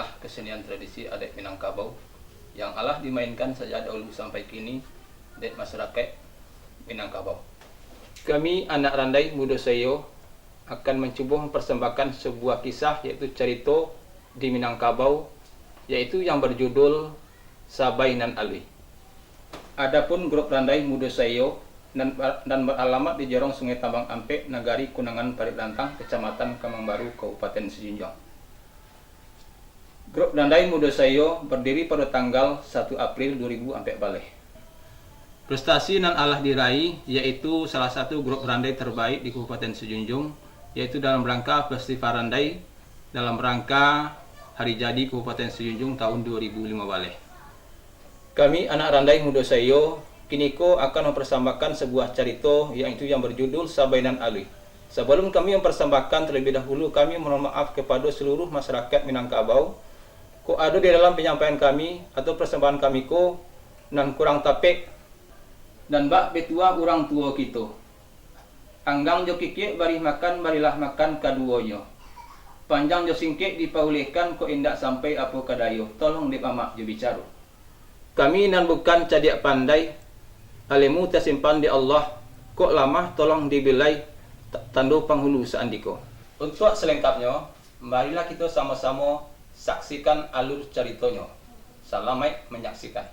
adalah kesenian tradisi adat Minangkabau yang alah dimainkan sejak dahulu sampai kini di masyarakat Minangkabau. Kami anak Randai Muda Sayo akan mencoba mempersembahkan sebuah kisah yaitu cerita di Minangkabau yaitu yang berjudul Sabai nan Alwi. Adapun grup Randai Muda Sayo dan beralamat di Jorong Sungai Tambang Ampek, Nagari Kunangan Parit-Lantang, Kecamatan Kemang Baru, Kabupaten Sijunjang. Grup Randai Muda Sayo berdiri pada tanggal 1 April 2014. Prestasi nan alah diraih yaitu salah satu grup Randai terbaik di Kabupaten Sijunjung, yaitu dalam rangka Festival Randai dalam rangka Hari Jadi Kabupaten Sijunjung tahun 2015. Kami anak Randai Muda Sayo kiniko akan mempersembahkan sebuah cerita yaitu yang berjudul Sabai nan Alwi. Sebelum kami mempersembahkan terlebih dahulu, kami mohon maaf kepada seluruh masyarakat Minangkabau ko ada di dalam penyampaian kami atau persembahan kami ko nan kurang tapek dan bak betua orang tua kita. Anggang jo kikik bari makan barilah makan kaduonya. Panjang jo singkik dipaulihkan ko indak sampai apa kadayo. Tolong dipamak jo bicara. Kami nan bukan cadiak pandai, alimu tersimpan di Allah, kok lama tolong dibilai tando penghulu seandiko. Untuk selengkapnya, marilah kita sama-sama saksikan alur ceritanya. Selamat menyaksikan.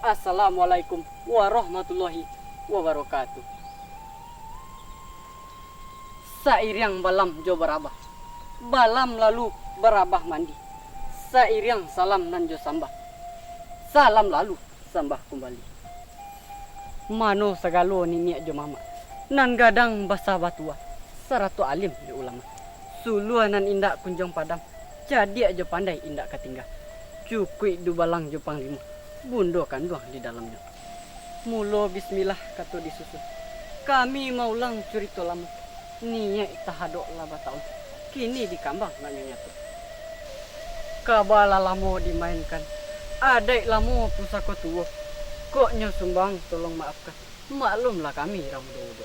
Assalamualaikum warahmatullahi wabarakatuh. Sairiang balam jo barabah, balam lalu barabah mandi. Sairiang salam nan jo sambah, salam lalu sambah kembali. Mano sagalo niniak jo mama, nan gadang basa batua, saratu alim di ulama. Suluanan indak kunjung padam, jadi aja pandai indak katinggal. Cukui du balang jo panglima, bundo kanduang di dalamnya. Mulo bismillah kato disusun. Kami maulang curito lama. Niya itahadok laba tahun. Kini di kambang nanya nyatu. Kabala lamo dimainkan. Adek lamo pusako tuwo. Kok sumbang tolong maafkan. Maklumlah kami ramdo-do.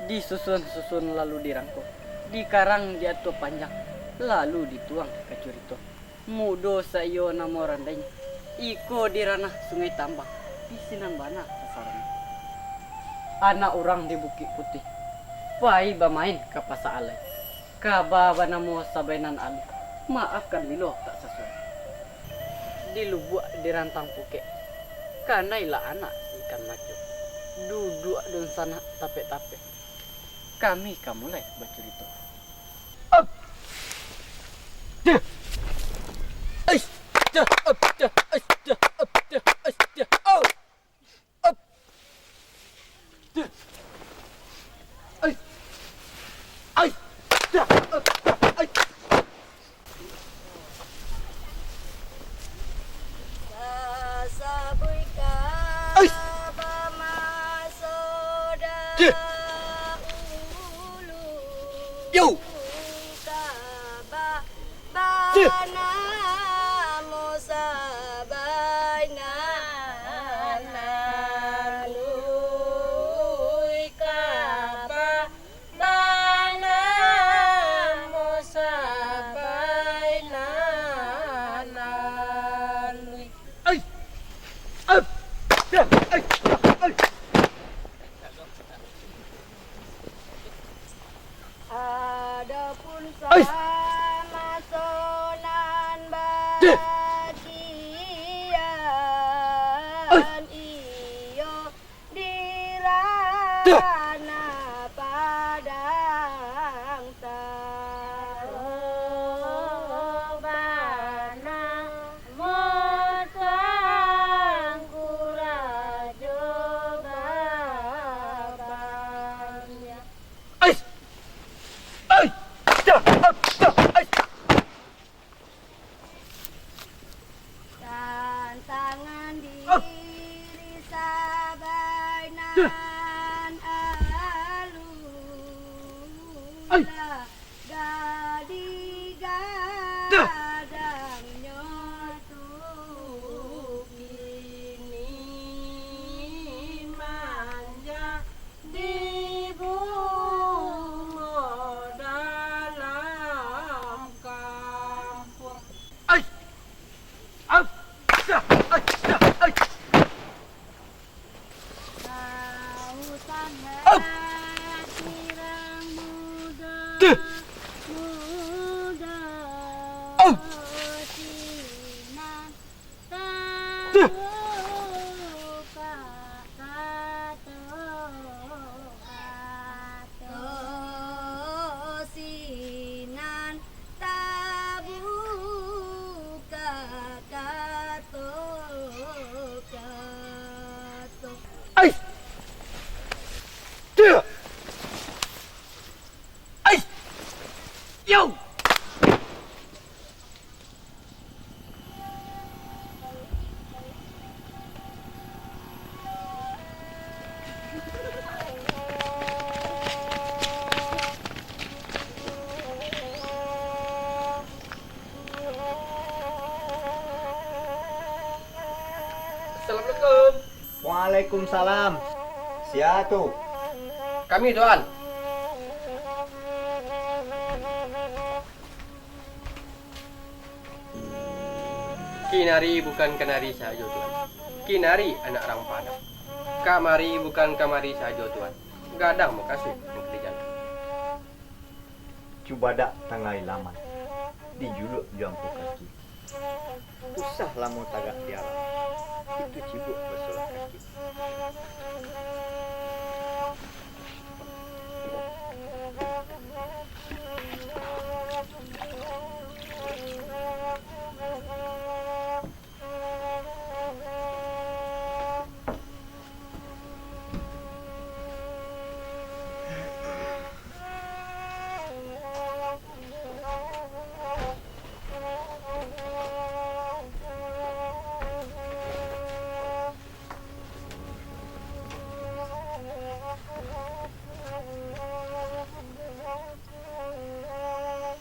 Disusun-susun lalu dirangkul. Dikarang diatur panjang. Lalu dituang ke curito. Mudo sayo namo randanya. Iko di ranah sungai tambang. Di sinan bana sasaran. Anak orang di Bukit Putih. Pai bamain ke pasa alai. Kaba banamo sabainan alif. Maafkan milo tak sesuai. Di lubuk di rantang puke. Kanailah anak ikan macu. Duduk dan sana tape-tape. Kami kamulai bercerita. Adapun sama sonan bagian iyo dirana padang tarobana motang kurajo babanya. Tantangan diri sabainan alula gadi gadang nyotuk ini manja di bungo dalam kampung. Lautan hati muda sinan terbuka kato sinan tabuka kato. Assalamualaikum. Waalaikumsalam. Siatu. Kami doan. Kinari bukan kenari saja Tuhan. Kinari anak orang Padang. Kamari bukan kamari saja Tuhan. Gadang makasih kerjaan. Coba dak tangai laman. Dijuluk jampu kaki. Usah lamu tagak tiara. Itu cibuk bersolah kaki.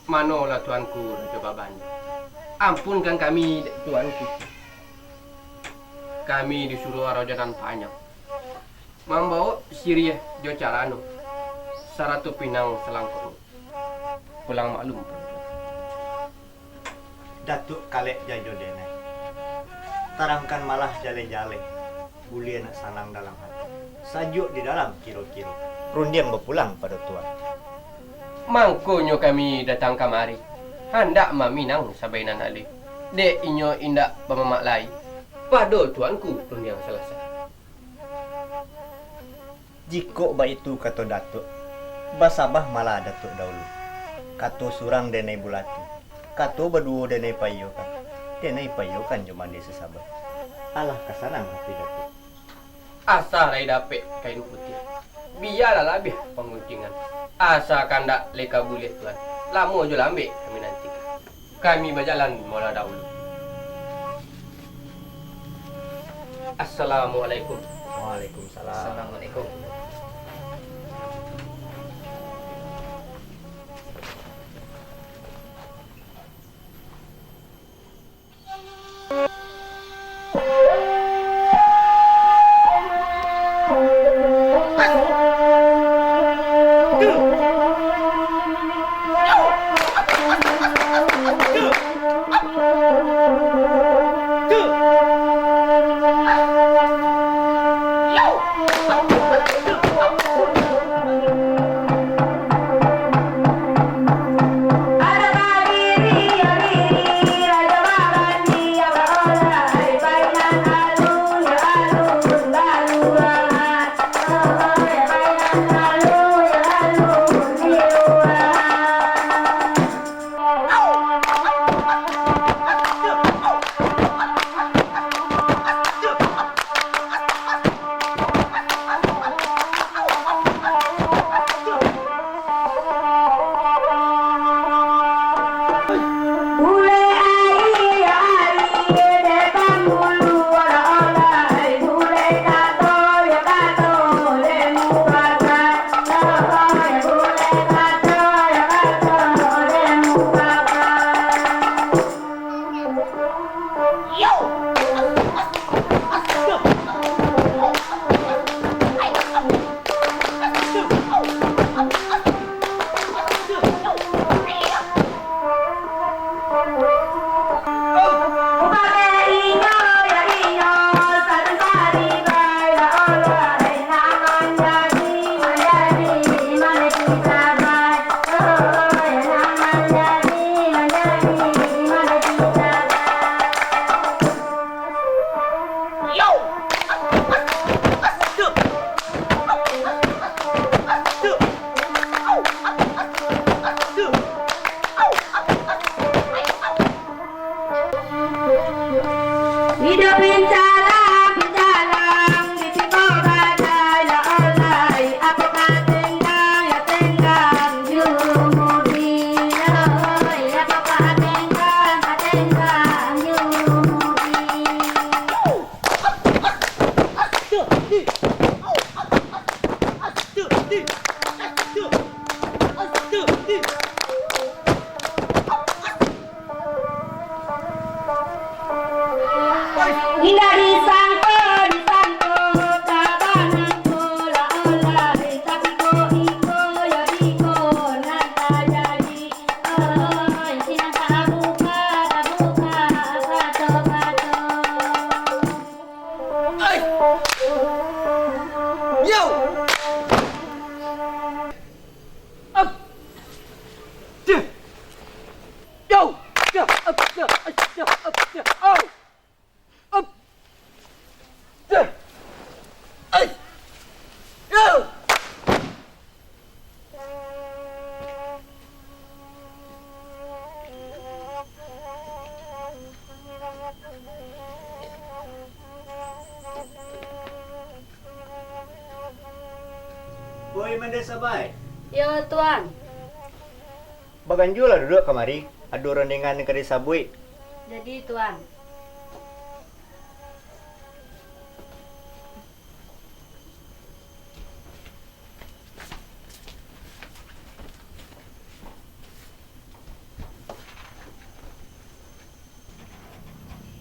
Manolah tuanku Raja Babani. Ampunkan kami tuanku. Kami disuruh Rajanan Panjang membawa Syria Jocarano Saratu Pinang Selangkor pulang maklum. Datuk kalek jajo denai. Tarangkan malah jale-jale. Buli nak sanang dalam hati. Sajuk di dalam kiro-kiro. Rundiang berpulang pada tuan. Mangkonyo kami datang kamari. Hendak maminang sabainan alih. Dek inyo indak bamamak lai. Padol tuanku pun yang selesai. Jiko ba itu kata datuk. Basabah malah datuk dahulu. Kato surang denai bulati. Kato berdua denai payokan. Denai payokan cuma di sesabat. Alah kesanang hati datuk. Asa rai dapet kain putih. Biarlah lebih penguncingan. Asa kandak leka bulet tuan. Lama je lah ambil kami nanti. Kami berjalan mula dahulu. Assalamualaikum. Waalaikumsalam. Assalamualaikum. Oi mende sabai. Ya tuan. Baganju lah duduk kemari. Adu rendingan ke desa bui. Jadi tuan.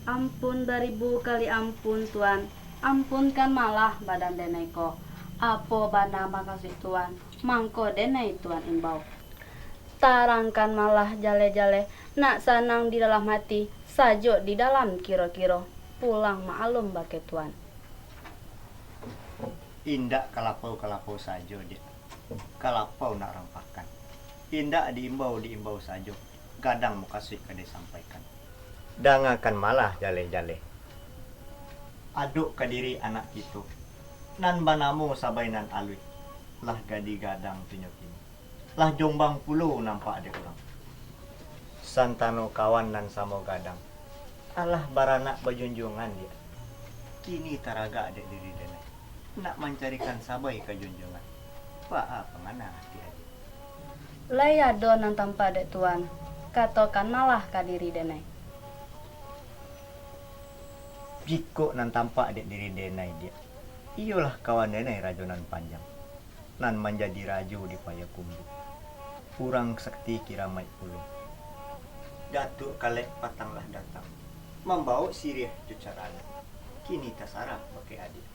Ampun beribu kali ampun tuan. Ampunkan malah badan deneko. Apo bana makasih tuan. Mangko denai tuan imbau. Tarangkan malah jale-jale. Nak sanang di dalam hati. Sajo di dalam kiro-kiro. Pulang maklum bake tuan. Indak kalapau sajo dia. Kalapau nak rampakan. Indak diimbau sajo. Gadang mau kasih ke dia sampaikan. Dangakan malah jale-jale. Aduk ke diri anak itu. Nan banamu sabainan alui. Lah gadi gadang tinyo-tinyo. Lah jombang puluh nampak ada orang. Santano kawan nan samo gadang. Alah baranak bajunjungan dia. Kini taraga ada diri dene. Nak mencarikan sabai ke junjungan. Apa mana hati aja. Layado nan tanpa dek tuan. Katokan malah kadiri denai. Jiko nan tampak dek diri denai dia. Iyalah kawan denai rajonan panjang. Nan menjadi raju di Payakumbuh. Kurang sakti kiramai puluh. Datuk kalek patanglah datang. Membawa sirih cucarana. Kini tasarap pakai adik.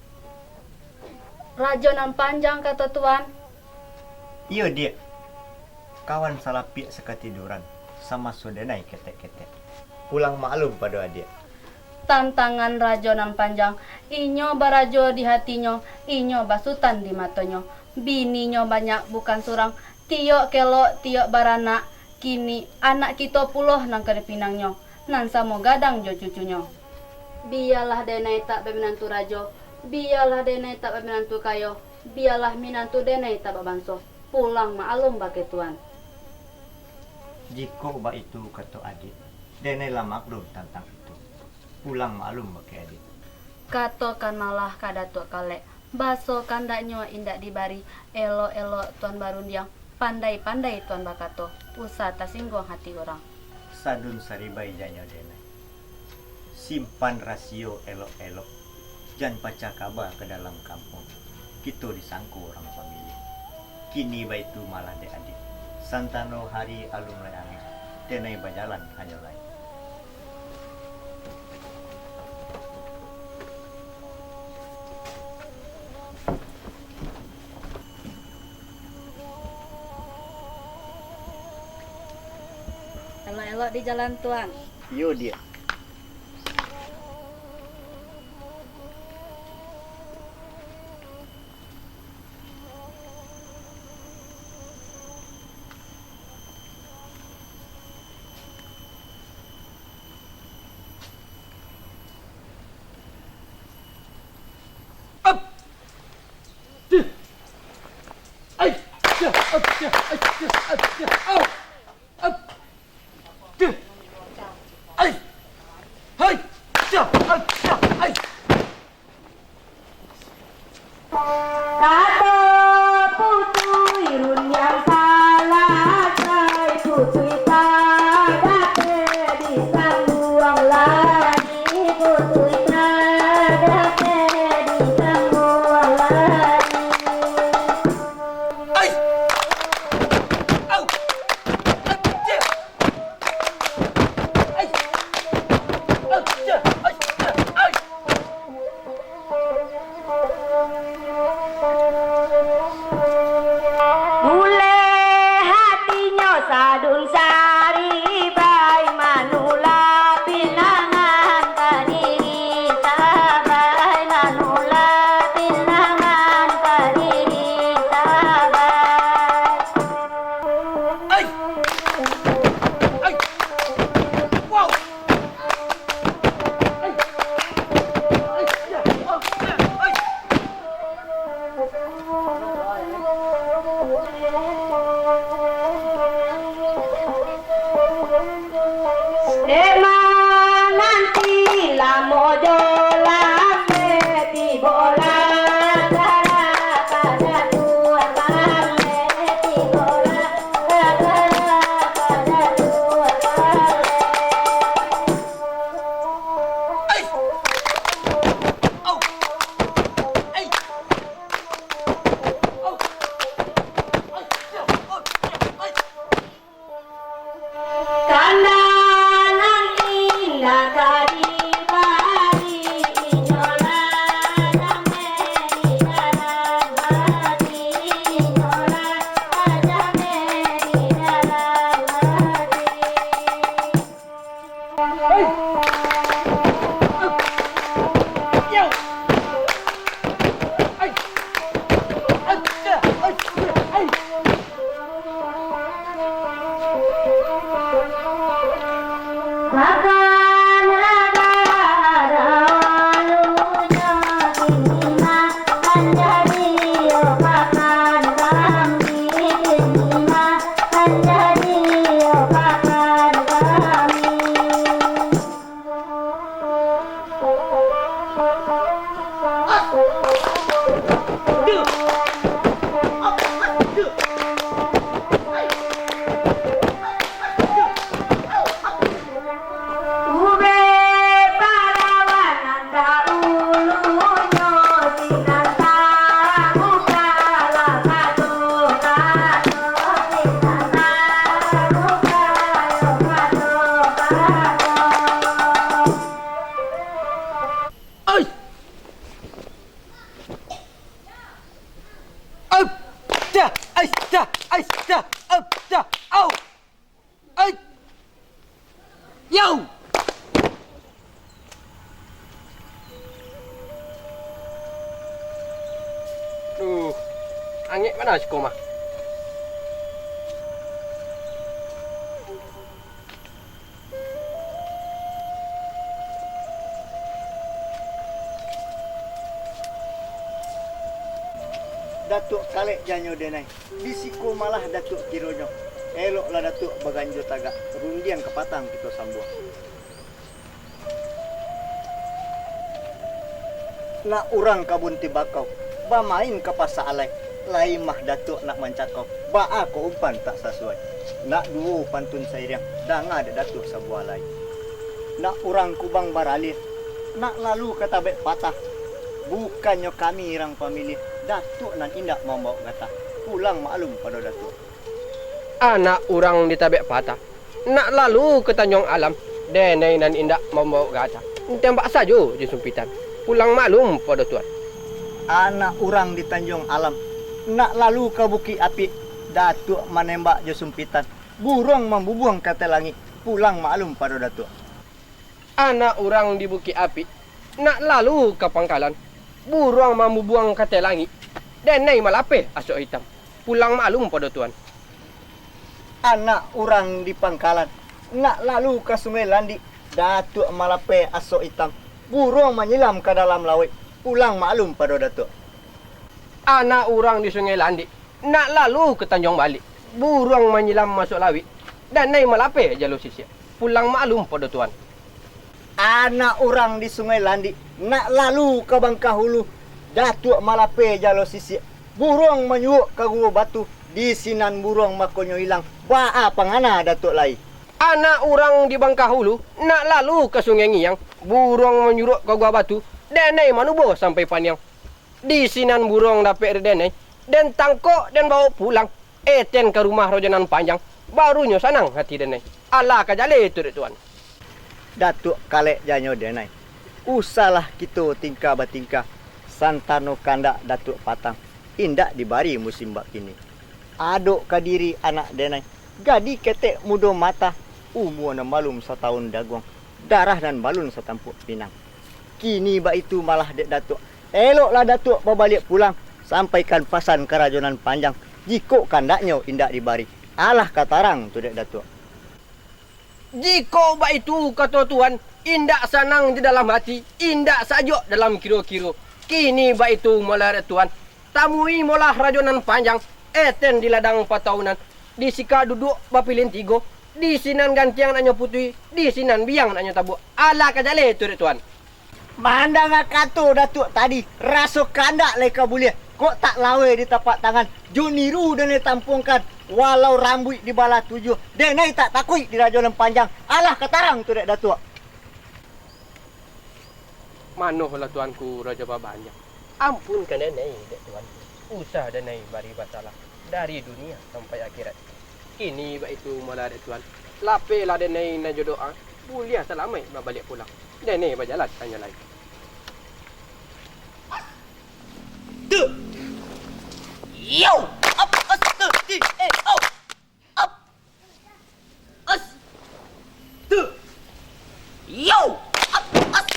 Rajonan panjang kata tuan. Iyo dia. Kawan salah pihak sekatiduran. Sama sudenai ketek-ketek. Pulang maklum pada adik. Tantangan rajonan panjang. Inyo barajo di hatinya. Inyo basutan di matonyo. Bininyo banyak bukan surang. Tiok kelok, tiok baranak. Kini anak kita puluh nang kedepinangnya. Nan samo gadang jo cucunyo. Biarlah denai tak beminantu rajo. Biarlah denai tak beminantu kayo. Biarlah minantu denai tak babanso. Pulang maklum bake tuan. Jiko ba itu kata adik. Denai lah maklum tentang itu. Pulang maklum bake adik. Katokan malah kadatuk kalek. Baso kandaknyo indak dibari. Elo-elo tuan barundiang. Pandai-pandai tuan bakato. Usah tasinggung hati orang. Sadun saribai janyo denai. Simpan rasio elok-elok. Jangan baca kabar ke dalam kampung. Kita disangku orang pemilih. Kini baitu malah de adik. Santano hari alum layani. Denai bajalan hanya lain. Elok-elok di jalan tuan. Yo dia. Aista, aista, aista, aista, au. Ai. Yo. Angin mana si koma? Datuk kalek janyo denai. Bisiko malah datuk kironyo. Eloklah datuk baganjo tagak. Rundian kepatang kita sambua. Nak urang kabun tibakau. Ba main ke pasa alai. Lai mah datuk nak mencakau. Ba ako umpan tak sesuai. Nak duo pantun sairiang. Danga ada datuk sabuah lai. Nak urang kubang baralih. Nak lalu kata bek patah. Bukannya kami irang pemilih. Datuk nan indak mau bawa kata. Pulang maklum pada datuk. Anak orang ditabek patah. Nak lalu ke Tanjung Alam. Denai nan indak mau bawa kata. Tembak saja je sumpitan. Pulang maklum pada tuan. Anak orang di Tanjung Alam. Nak lalu ke Bukit Api. Datuk menembak je sumpitan. Burung membubuang kata langit. Pulang maklum pada datuk. Anak orang di Bukit Api. Nak lalu ke Pangkalan. Burung membubuang kata langit. Denai malape asok hitam. Pulang maklum pada tuan. Anak orang di Pangkalan. Nak lalu ke Sungai Landi. Datuk malape asok hitam. Burung menyelam ke dalam laut. Pulang maklum pada datuk. Anak orang di Sungai Landi. Nak lalu ke Tanjung Balik. Burung menyelam masuk laut. Denai malape jalur sisir. Pulang maklum pada tuan. Anak orang di Sungai Landi. Nak lalu ke Bangkahulu. Datuk malape jalo sisik. Burung menyuuk ke gua batu. Di sinan burung makonyo hilang. Ba pangana datuk lai. Anak orang di Bangkahulu. Nak lalu ke Sungai Ngiang. Burung menyuruk ke gua batu. Denai manubo sampai Paniang. Di sinan burung dapet denai. Dan tangkok dan bawa pulang. Eten ke rumah rojanan panjang. Barunya sanang hati denai. Allah kajale itu tuan. Datuk kalek janyo denai. Usahlah kita tingkah batingkah. Santano kandak datuk patang. Indak dibari musim bak kini. Aduk kadiri anak denai. Gadi ketek mudo mata. Umur na malum setahun daguang. Darah dan balun setampuk pinang. Kini bak itu malah dek datuk. Eloklah datuk berbalik pulang. Sampaikan pasan kerajonan panjang. Jiko kandaknya indak dibari. Alah katarang tu dek datuk. Jika bak itu kata tuan, indak sanang di dalam hati, indak sajok dalam kiro-kiro. Kini bak itu malah tuan, tamui molah rajonan panjang, eten di ladang 4 tahunan. Di sika duduk bapilin 3, di sinan gantiang nanya putih, di sinan biang nanya tabuk. Ala kajale tu tuan. Mandang kato datuk tadi, raso kandak leka bulia. Kok tak lawe di tapak tangan, juniru dan ditampungkan. Walau rambut di bala 7, denai tak takui di rajonan panjang. Alah katarang tu dek datuk. Manoh lah tuanku Raja Babanya. Ampunkan denai dek tuan. Usah denai bari basalah dari dunia sampai akhirat. Kini bak itu malah dek tuan. Lape lah denai na jodoh Bulia selamai balik pulang. Denai berjalan hanya lain. Tu. Yo! Up! Up! Up! As! Tu! Yo! Up! As!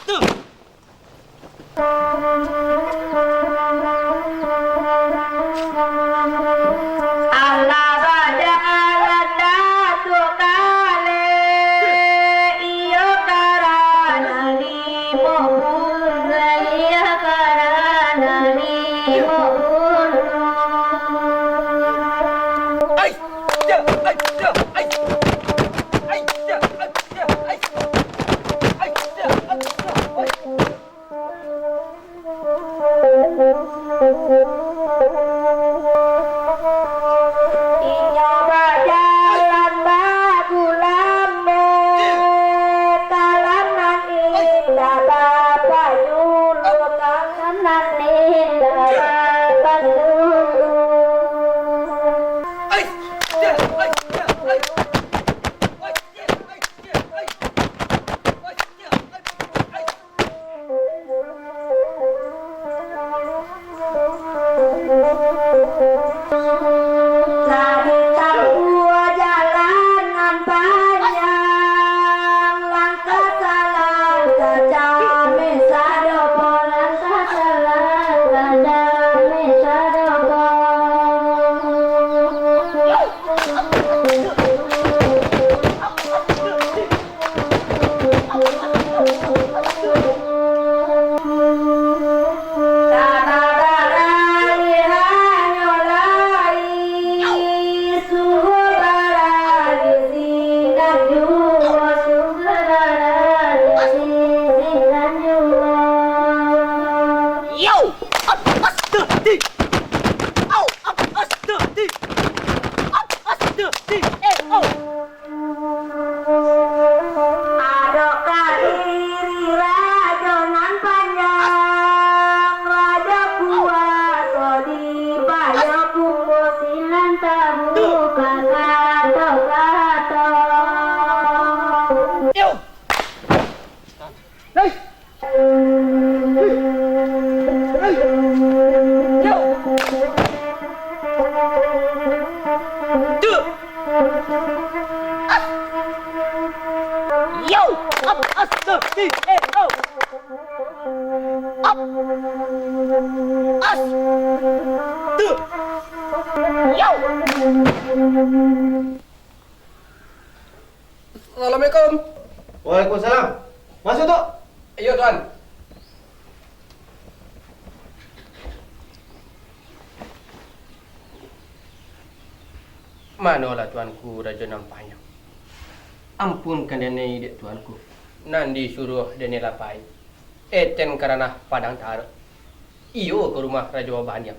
Tu! Astagdi. Au, astagdi. Astagdi. Au. Adok kadiri rajonan panjang, raja kuasa di payo kuposilan tabu kata-kata. Yo. Đây. Yo. Tuh. Yo. Astagdi. Oh. Up. Tuh. Yo. Assalamualaikum. Waalaikumsalam. Masuk Tok. Iya tuan. Manalah tuanku Raja Nampayang. Ampunkan dene dek tuanku. Nan disuruh dene lapai. Eten karena padang tar. Iyo ke rumah Raja Bandiang.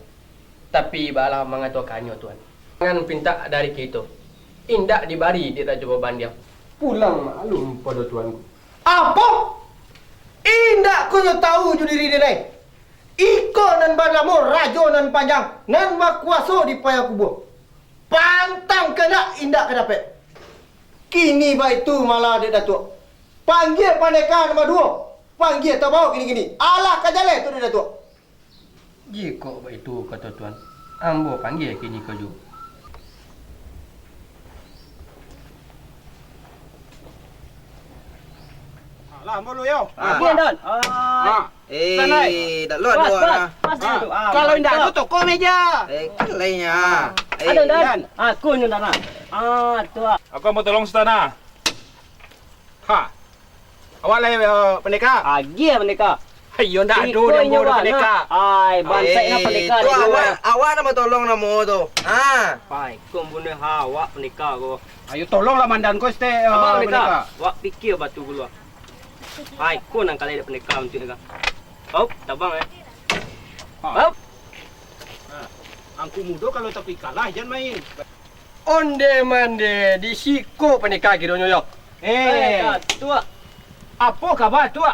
Tapi balah mengatakannya tuan. Jangan pinta dari kita. Indak dibari di Raja Bandiang. Pulang maklum pada tuanku. Apa? Indak kau tahu ju diri dia. Iko nan banamu rajo nan panjang nan makuaso di payakubo. Pantang kena indak kedapet. Kini ba itu malah dia datuk. Panggil paneka nombor 2. Panggil tak bawa gini-gini. Alah kajale tu dia datuk. Jika itu kata tuan, ambo panggil kini kaju. Lah, mulu yo. Biar Don. Dah luar dua lah. Kalau indah tu toko meja. Kalainya. Ada Dan. Aku ni Dana. Tua. Aku mau tolong setana. Ha. Awak lai pendeka. Dia mereka. Ayo ndak ada dia mau pendeka. Ai, bansai na pendeka Tu ni. awak nama tolong nama tu. Ha. Pai, kau bunuh awak pendeka ko. Ayo tolonglah mandan ko ste Abang pendeka. pendeka. Wak pikir batu keluar. Pai, kau nang kalai pendeka untuk mereka. Oh, tabang Oh. Angku mudo kalau tapi kalah jangan main. Onde mande di siko pendeka kironyo yo. Tua. Apa kabar tua?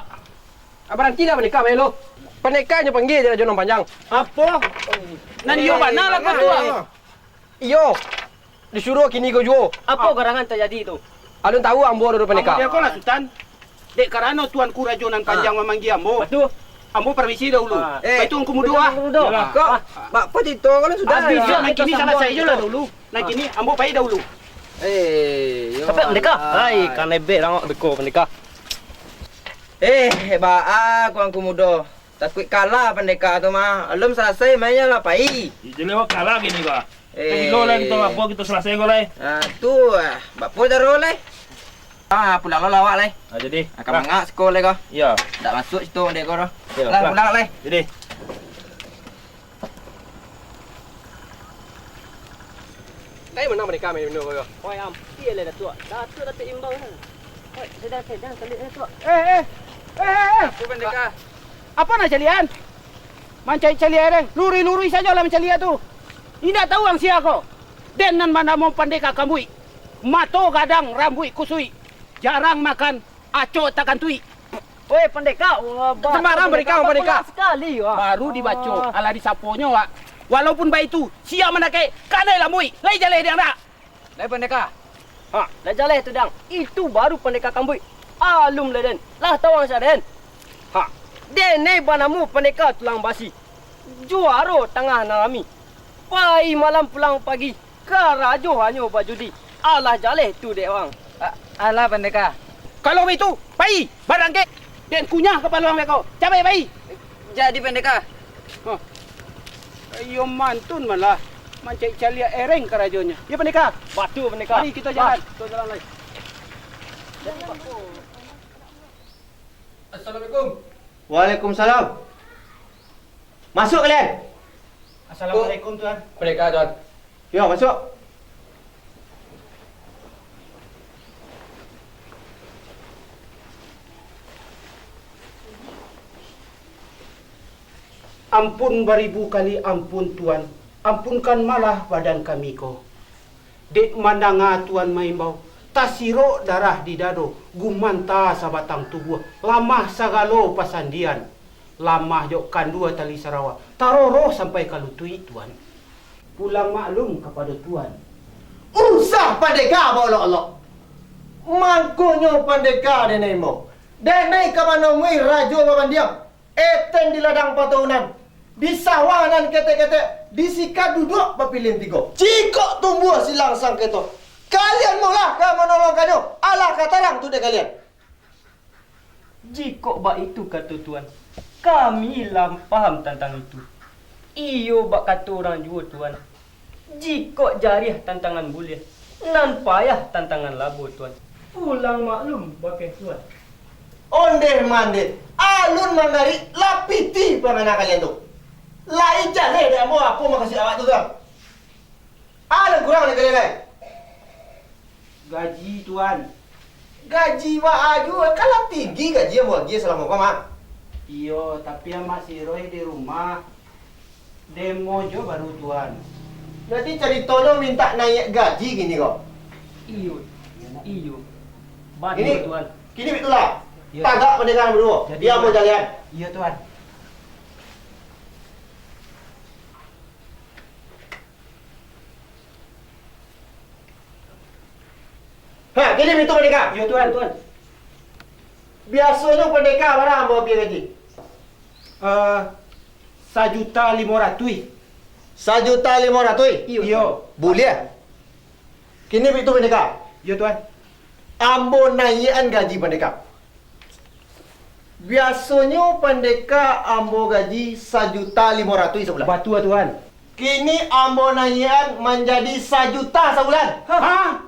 Abaran tidak pendeka melo. Pendekanya panggil dia Raja Panjang. Apa? Nan yo mana lah kau tua? Iyo. Disuruh kini kau juo. Apa gerangan terjadi itu? Alun tahu ambo ada pendeka. Dia kau lah sultan. Dek karena tuanku rajonan panjang memanggil ambo. Betul. Ambo permisi dahulu. Itu angku mudo ah. Kok bak potito kalau sudah. Habis ya. nak kini salah saya je lah dulu. Nak kini ambo pai dahulu. Sampai pendeka. Hai, kan lebih rangok beko pendeka. Aku angku mudo. Takut kalah pendeka tu mah. Belum selesai mainnya lah pai. Jadi lewat kalah gini kok. Lo lah kita apa kita selesai kau lah. Tu bak po daro le. Pulang lo lawak le. Jadi. Akan mangak sekolah le kau. Ya. Tak masuk situ dek kau. Lah Ya, pulang le. Jadi. Kai mana pendeka main minum kau. Oi am, dia le tua. Datuk datuk imbang kan. Oi, sedang kali tua. Aku pendeka. Apa nak calian? Mancai calian reng. Luri-luri saja lah mencari tu. Tidak tahu ang siya ko. Denan mana mo pandeka kamui. Mato gadang rambui kusui. Jarang makan aco takan tui. Oi, pendeka. Wah, Sembarang pendeka, pendeka. Sekali wah. Baru dibaco. Ala disaponyo wak. Walaupun baik itu siya manakai kanai lamui. Lai jalai dia nak. Lai pendeka. Ha, dah jalan tu dang. Itu baru pendeka kambui. Alum le den. Lah tawang sa den. Ha, dene banamu pendeka tulang basi. Juaro tengah nalami. Pai malam pulang pagi. Karajo hanyo bajudi. Alah jalan tu dek wang. Alah pendeka. Kalau itu, pai barang ke. Dan kunyah kepala orang kau. Capai pai. Jadi pendeka. Ayo mantun malah. Mancai calia ereng kerajonya. Ya pendeka. Batu pendeka. Mari kita jalan. Kita jalan lagi. Assalamualaikum. Waalaikumsalam. Masuk kalian. Assalamualaikum tuan. Pendeka tuan. Ya, masuk. Ampun beribu kali ampun Tuan. Ampunkan malah badan kami ko. Dek mandanga Tuan maimbau. Tasiro darah di dado. Gumanta sabatang tubuh. Lamah sagalo pasandian. Lamah jok kandua tali sarawa. Taroro sampai kalutui Tuan. Pulang maklum kepada Tuan. Usah pandeka bolok-olok. Mangkonyo pandeka denai mo. Denai kamanongui rajo babandiam. Eten di ladang patahunan. Di sawanan kete-kete. Di sika duduk papilin tigo. Cikok tumbuh silang sang keto. Kalian maulah ka menolong kanyo. Alah katarang tu dek kalian. Jiko bak itu kata Tuan. Kami lam paham tentang itu. Iyo bak kata orang juga Tuan. Jiko jariah tantangan boleh. Nan payah tantangan labo Tuan. Pulang maklum pakai Tuan. Onde mande. Alun mangari lapiti pangana kalian tu. Lai jale dah mau apa makasih awak tu kan. Ada kurang ni kalian lai. Gaji Tuan. Gaji wa aju kalau tinggi gaji mau gaji selama kau mak. Iyo, tapi masih roy di rumah. Demo jo baru Tuan. Nanti ceritanya minta naik gaji gini kok. Iyo. Iyo. Ini Tuan. Kini itulah. Ya. Tagak pendekan berdua. Jadi, Dia mau jalan. Iya Tuan. Ha, kini itu pendeka. Iya Tuan. Tuan. Biasanya pendeka berapa mau biar gaji? 1.500.000. 1.500.000. Iya. Boleh. Kini itu pendeka. Iya Tuan. Ambo naikan gaji pendeka. Biasanya pendeka ambo gaji 1.500.000 sebulan. Batu Tuan. Kini ambo naikan menjadi 1 juta sebulan. Hah?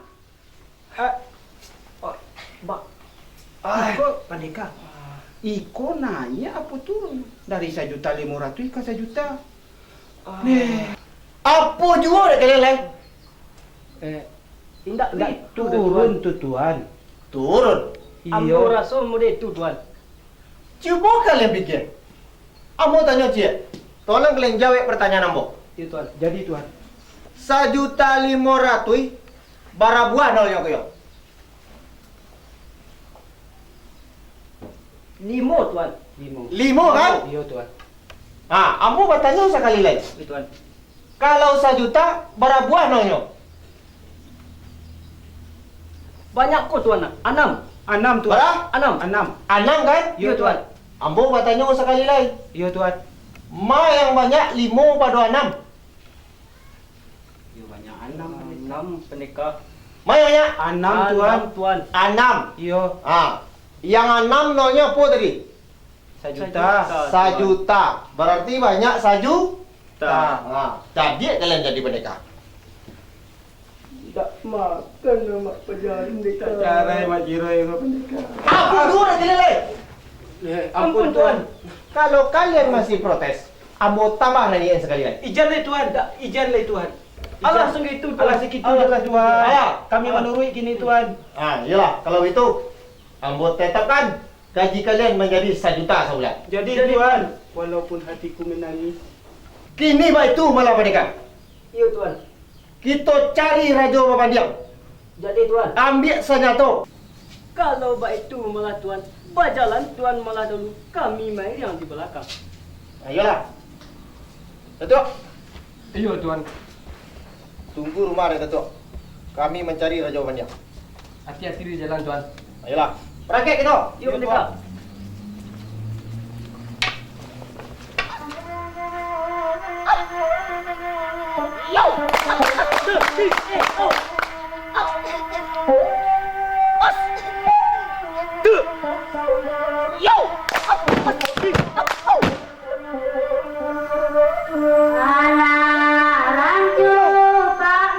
Ah, Iko pendeka. Iko nanya apa tuh? Dari 1.500.000 ke 1 juta. apa juga dek kalian lain? Indak Turun tuh Tuan. Turun. Ambo rasa mudah itu Tuan. Coba kalian pikir. Ambo tanya cie. Tolong kalian jawab pertanyaan ambo. Iya Tuan. Jadi Tuan. 1.500.000 bara buah nolnya kyo. 5 Tuan. 5 kan? Iya Tuan. Ah, ambo bertanya sekali lagi. Iya Tuan. Kalau 1 juta bara buah nolnya. Banyak kok Tuan. 6. 6 Tuan. Berapa? 6. 6. 6 kan? Iya Tuan. Ambo bertanya sekali lagi. Iya Tuan. Ma yang banyak 5 pada 6. Iya banyak 6. 6 pendeka. Ma yang banyak 6 Tuan. Tuan. 6. Iya. Ah, yang 6 nolnya apa tadi? 1 juta. 1 juta. Berarti banyak 1 juta. Tak. Jadi kalian jadi pendekar. Tak makan mak pejalan pendeka. Cara Mak Jiroy ke pendeka. Ampun dulu kalian lain. Ampun Tuan. Kalau kalian masih protes, ambo tambah nyanyiin sekali lagi. Ijan lah Tuan. Ijan lah Tuan. Alah segitu Tuan. Alah segitu jelas Tuan. Alah. Kami menurut gini Tuan. Ah, iyalah. Kalau itu, ambo tetapkan gaji kalian menjadi 1 juta sebulan. Jadi Tuan, walaupun hatiku menangis. Kini bah itu malah pendekar. Iya Tuan. Kita cari Raja Babandiam. Jadi Tuan. Ambil senjata. Kalau baik itu malah Tuan. Berjalan Tuan malah dulu. Kami main yang di belakang. Ayolah. Datuk. Iya Tuan. Tunggu rumah ada Datuk. Kami mencari Raja Babandiam. Hati-hati di jalan Tuan. Ayolah. Rakyat kita. Iya pendeka. Anak rancu Pak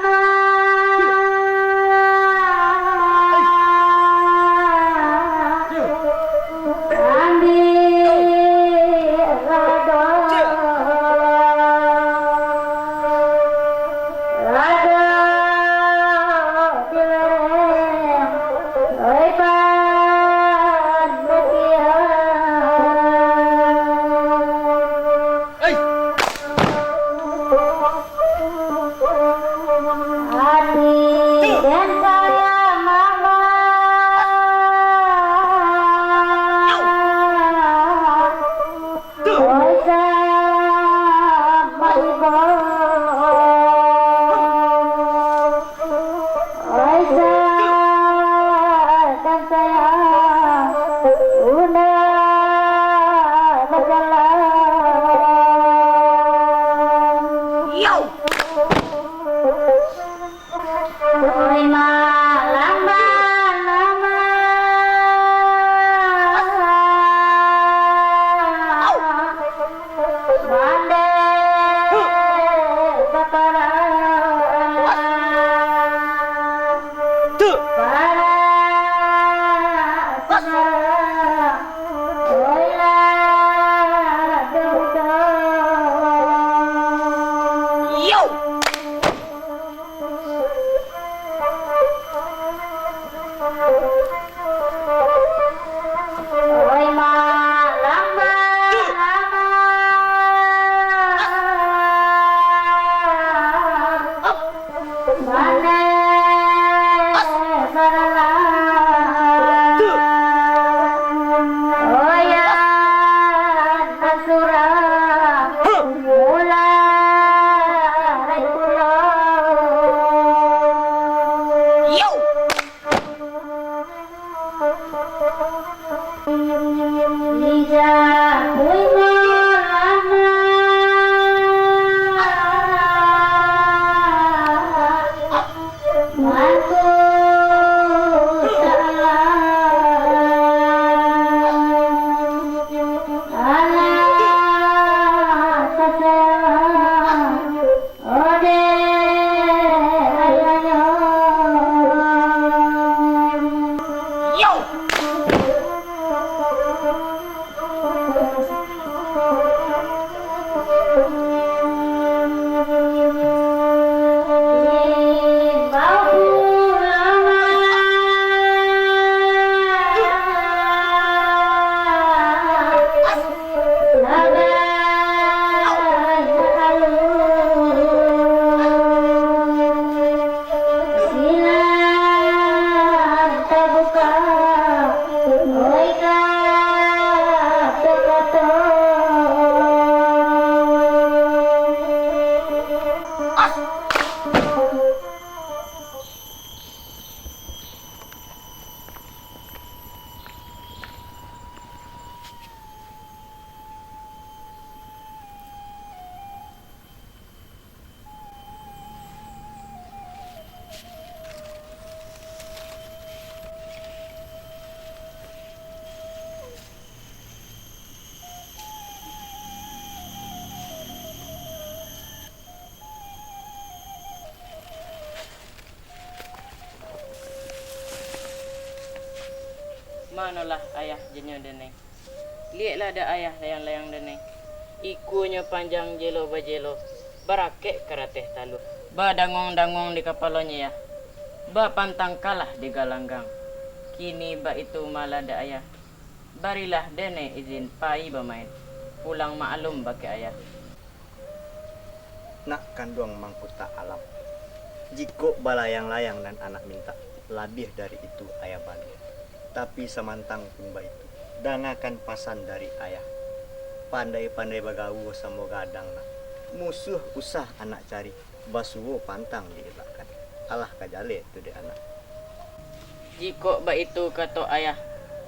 manolah ayah jenyo dene. Lihatlah ada ayah layang-layang dene. Ikunya panjang jelo bajelo, barakek karateh talu. Ba dangong-dangong di kapalonya ya. Ba pantang kalah di galanggang. Kini ba itu malah ada ayah. Barilah dene izin pai bamain. Pulang maklum bagi ayah. Nak kandung mangkuta alam. Jiko balayang-layang dan anak minta lebih dari itu ayah balik. Tapi samantang pun itu dangakan pasan dari ayah. Pandai-pandai bagawu sama gadang nak. Musuh usah anak cari. Basuwo pantang dielakkan. Alah kajale itu de anak. Jiko ba itu kata ayah.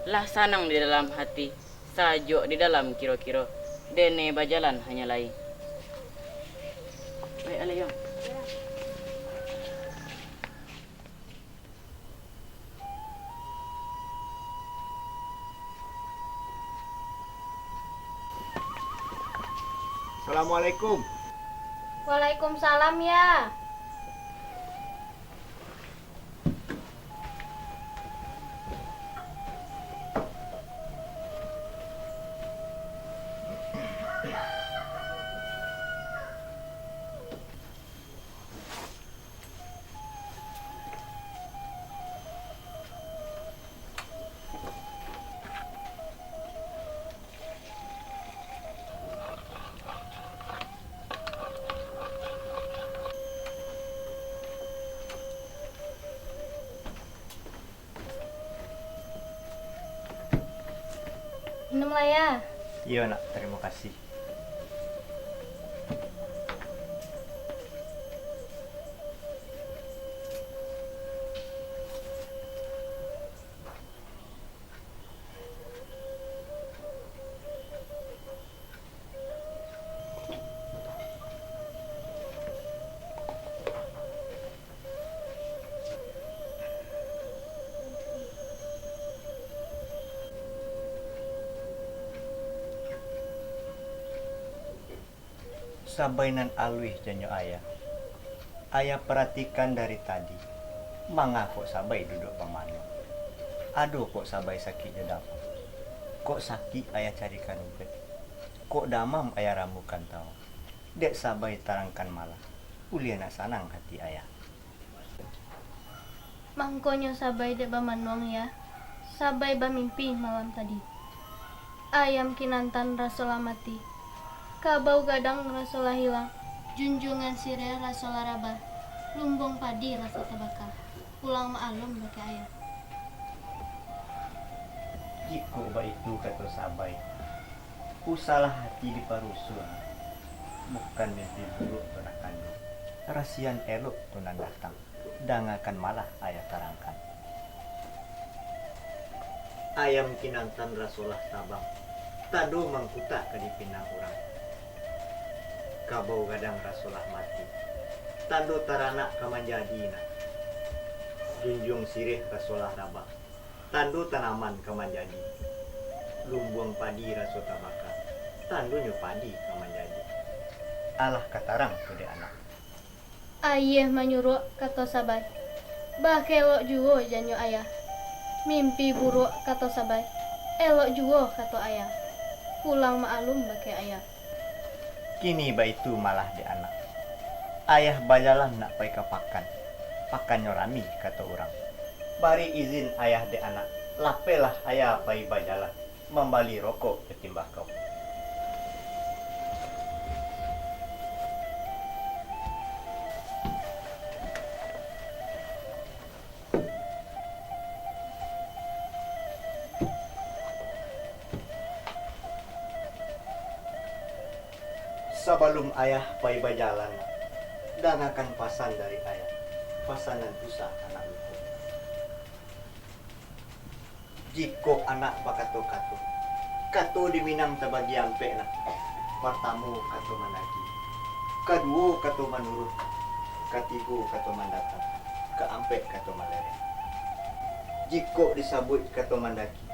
Lah sanang di dalam hati. Sajo di dalam kiro-kiro. Dene bajalan hanya lai. Baik alayong. Assalamualaikum. Waalaikumsalam ya. Minumlah ya. Iya nak, terima kasih. Sabainan alwih janyo ayah. Ayah perhatikan dari tadi. Manga kok sabai duduk pamano. Aduh kok sabai sakit di dapur. Kok sakit ayah carikan obat. Kok damam ayah ramukan tahu. Dek sabai tarangkan malah. Uli nak sanang hati ayah. Mangkonyo sabai dek bamanuang ya. Sabai bamimpi malam tadi. Ayam kinantan rasola mati. Kabau gadang rasola hilang. Junjungan sireh rasola rabah. Lumbung padi rasa tabaka. Pulang ma'alum bagi ayah. Jiko ba itu kata sabai. Usalah hati di parusun. Bukan mimpi buruk tunak kandung. Rasian elok tunan datang. Dangakan malah ayah tarangkan. Ayam kinantan rasolah sabang. Tado mangkuta ke dipinang orang. Kabau gadang rasolah mati. Tando taranak kamanjadina. Junjung sirih rasolah rabah. Tando tanaman kamanjadi. Lumbung padi raso tabaka. Tandonyo padi kamanjadi. Alah katarang kude anak. Ayah menyuruh kata sabai. Bah kelok juo janyo ayah. Mimpi buruk kata sabai. Elok juo kata ayah. Pulang ma'alum bagi ayah. Kini ba itu malah di anak. Ayah bajalan nak pai kapakan. Pakan nyorami kata orang. Bari izin ayah di anak. Lapelah ayah pai bajalan. Membali rokok ketimbang kau. Sebelum ayah pai bajalan, dangakan pasan dari ayah. Pasanan susah anak lupa. Jiko anak bakato-kato. Kato di Minang tabagi ampe nak. Pertamu kato managi. Kedua kato manurut. Katigo kato mandatang. Keampe kato malere. Jiko disabut kato mandaki.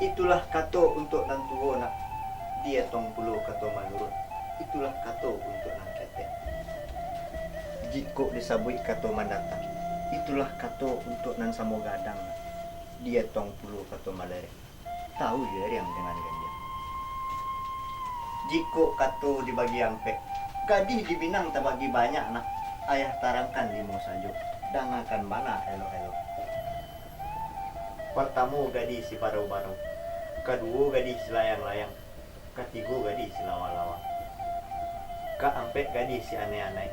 Itulah kato untuk nantuo nak. Dia tong puluh kato manurut. Itulah kato untuk nang ketek. Jiko disabui kato mandatang. Itulah kato untuk nan samo gadang. Dia tong puluh kato malere. tahu je yang dengan ganjil. Jiko kato dibagi ampe, gadih dibinang terbagi banyak nak. Ayah tarangkan limo sajo, dangakan mana elo-elo. Pertama gadis si barau-barau, kedua gadis si layang-layang, ketiga gadis si lawa-lawa, keempat gadis si aneh-aneh.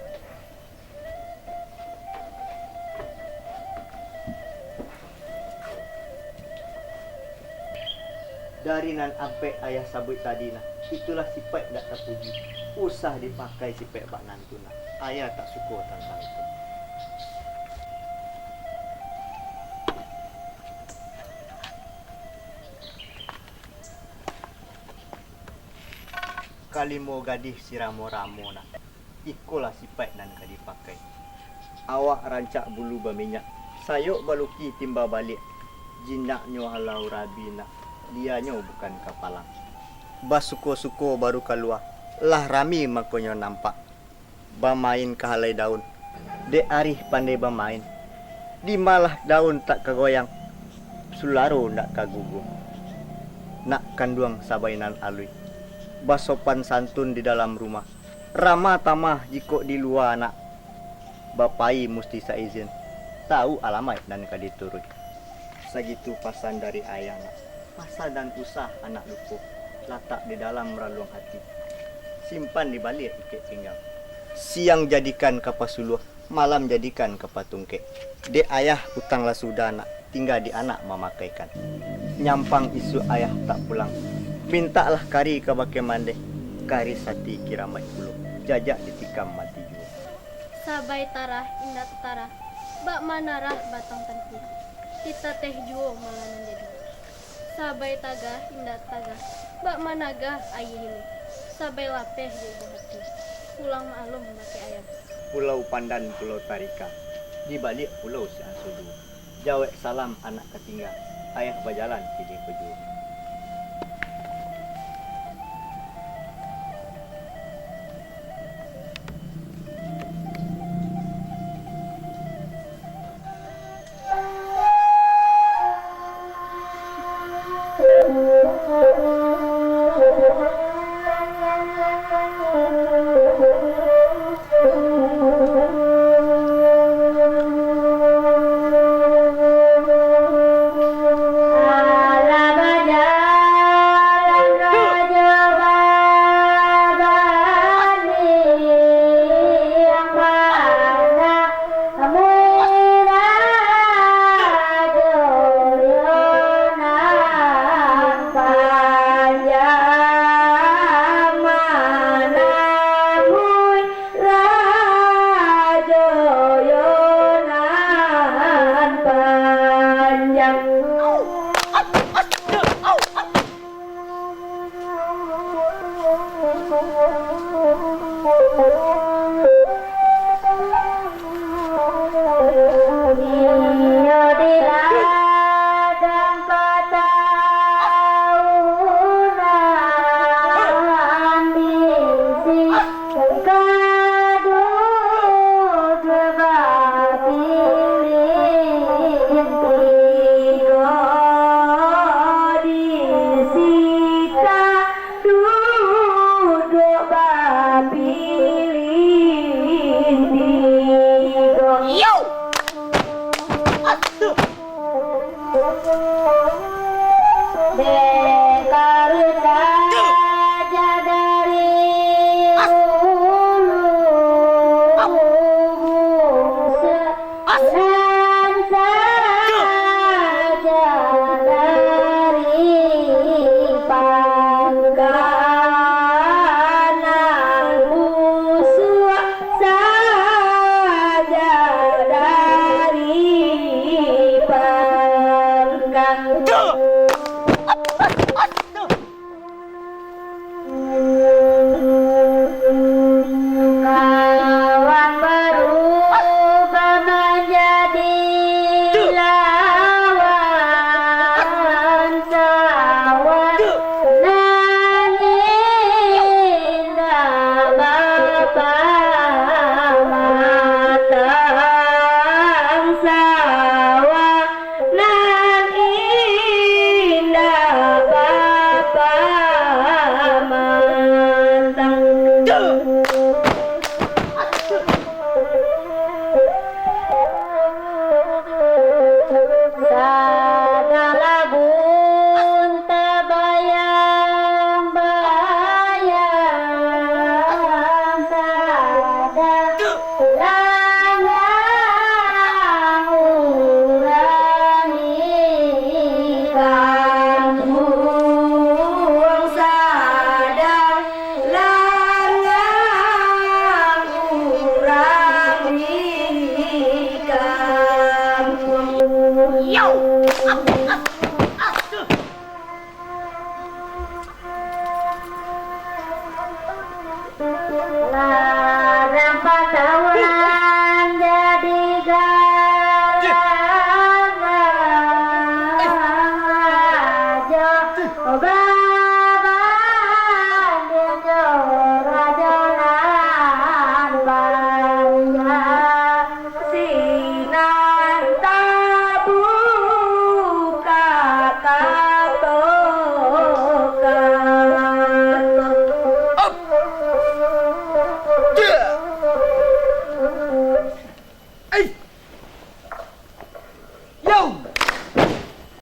Dari nan ampe ayah sabut tadi nah, itulah sifat tak terpuji. Usah dipakai sifat bak nantu nah. Ayah tak suka tentang itu. Kalimo gadis si ramo-ramo nak. Ikulah sifat nan ka dipakai. Awak rancak bulu berminyak, sayuk baluki timba balik. Jinaknyo halau rabi nak. Dianya bukan kapalang. Bas suko-suko baru keluar. Lah rami makonyo nampak. Bamain ke halai daun. Dek Arif pandai bamain. Di malah daun tak kegoyang. Sularo nak kagugu. Nak kanduang sabainan alui. Basopan santun di dalam rumah. Ramah tamah jiko di luar anak. Bapai mesti saizin. Tahu alamat dan kaditurut. Segitu pasan dari ayah nak. Pasal dan usah anak lupa. Letak di dalam raluang hati. Simpan di balik ikat pinggang. Siang jadikan kapas suluh, malam jadikan kapatungke. Dek ayah utanglah sudah nak, tinggal di anak memakaikan. Nyampang isu ayah tak pulang. Mintalah kari ke bake mande, kari sati kiramat puluh. Jajak ditikam mati jua. Sabai tarah indah tarah, bak manarah batang tentu. Kita teh juo malanan jadi. Sabai tagah indah tagah, bak managah ayah hili. Sabai lapeh di ibu hati. Pulang maalum bake ayam. Pulau Pandan, Pulau Tarika. Di balik pulau si Asudu. Jawek salam anak ketinggal. Ayah berjalan pilih peju. Nan indah Larang urang ikan buang sadar, larang urang ikan buang. Yo! Larang patah